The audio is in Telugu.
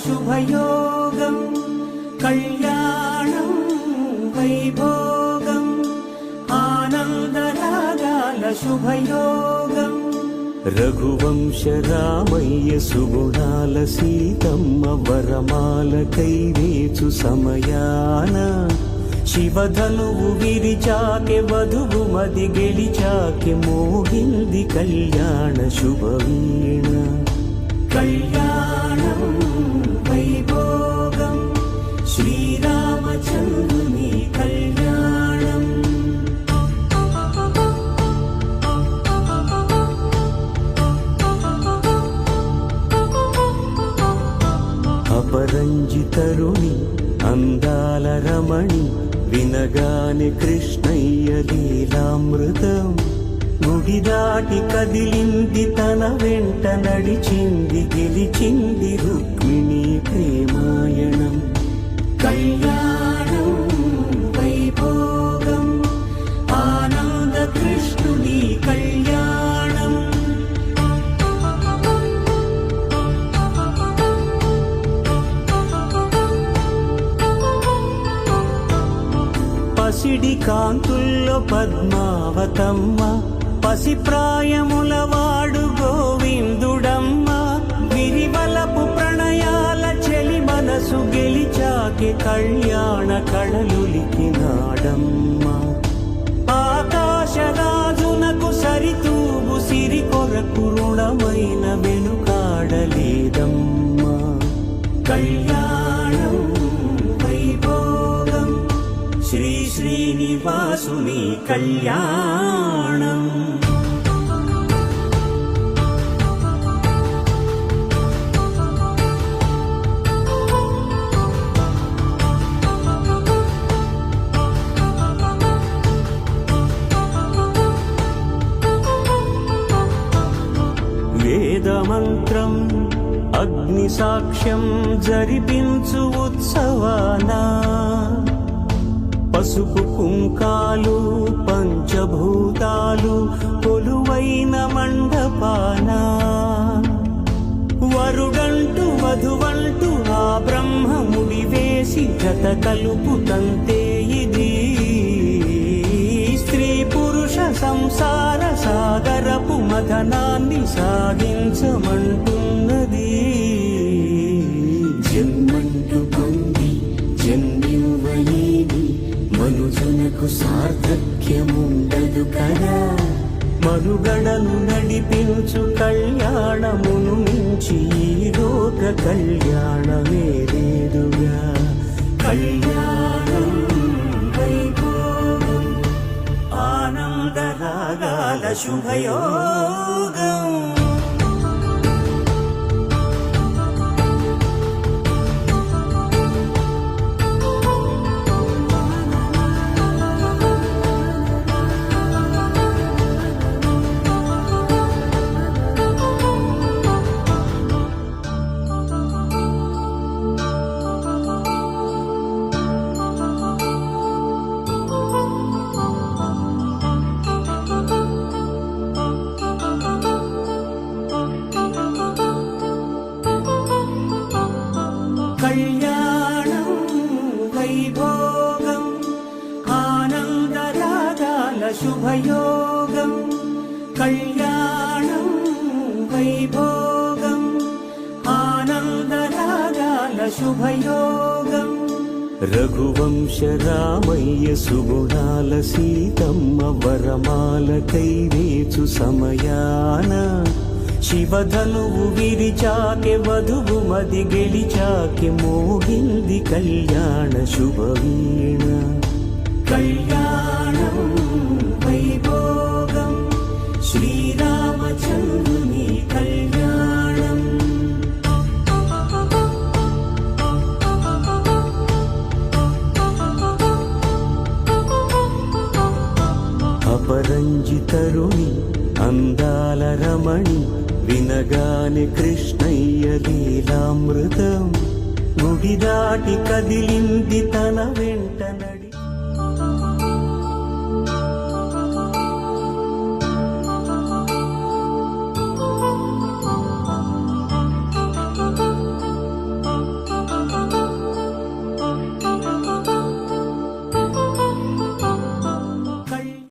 శుభయోగం కళ్యాణం వైభోగం ఆనందరాగాల శుభయోగం రఘువంశ రామయ్య సుగుణాల సీతమ్మ వరమాల కైవేచు సమయాన శివధనువు విరిచాకె వధువు మది గెలిచాకె మోగింది కళ్యాణ శుభవీణ కళ్యాణం వైభోగం శ్రీరామచంద్రుని కళ్యాణం అపరంజితరుణి అందాల రమణి వినగానే కృష్ణయ్య లీలామృతం గుడి దాటి కదిలింది తన వెంట నడిచింది గెలిచింది రుక్మిణి ప్రేమాయణం కళ్యాణం వైభోగం ఆనంద కృష్ణుని కళ్యాణం పసిడి కాంతుల్లో పద్మావతమ్మ పసిప్రాయముల వాడు గోవిందుడమ్మ విరివలపు ప్రణయాల చెలి మనసు గెలిచాకే కళ్యాణ కళలులికినాడమ్మ ఆకాశరాజునకు సరితూగు సిరి కొరకు రుణమైన వెనుకాడలేదమ్మ కళ్యాణం వైభోగం శ్రీ శ్రీనివాసుని కళ్యాణం వేదమంత్రం అగ్ని సాక్ష్యం జరిపించు ఉత్సవానా పసుపు కుంకాలు పంచభూతాలు కొలువైన మండపాన వరుడంటూ వధువంటూ ఆ బ్రహ్మముడి వేసి జత కలుపుతంతే ఇది స్త్రీ పురుష సంసార సాగరపు మథనాన్ని సాగించమంటున్నది జన్మంటూ పొంది జన్మివ్వలేని మనుజునకు సార్థక్యముండదు కదా మనుగడను నడిపించు కళ్యాణమును మించి ఈ లోక కళ్యాణమే లేదుగా కళ్యాణం వైభోగం ఆనందరాగాల శుభయోగం కళ్యాణం వైభోగం ఆనందరాగాల శుభయోగం కళ్యాణం వైభోగం ఆనందరాగాల శుభయోగం రఘువంశ రామయ్య సుగుణాల సీతమ్మ వరమాల కైవేచు సమయాన శివధనువు విరిచాకె వధువు మది గెలిచాకె మోగింది కళ్యాణ శుభవీణ కళ్యాణం వైభోగం శ్రీరామచంద్రుని కళ్యాణం అపరంజితరుణి అందాల రమణి వినగానే కృష్ణయ్య లీలామృతం గుడి దాటి కదిలింది తన వెంట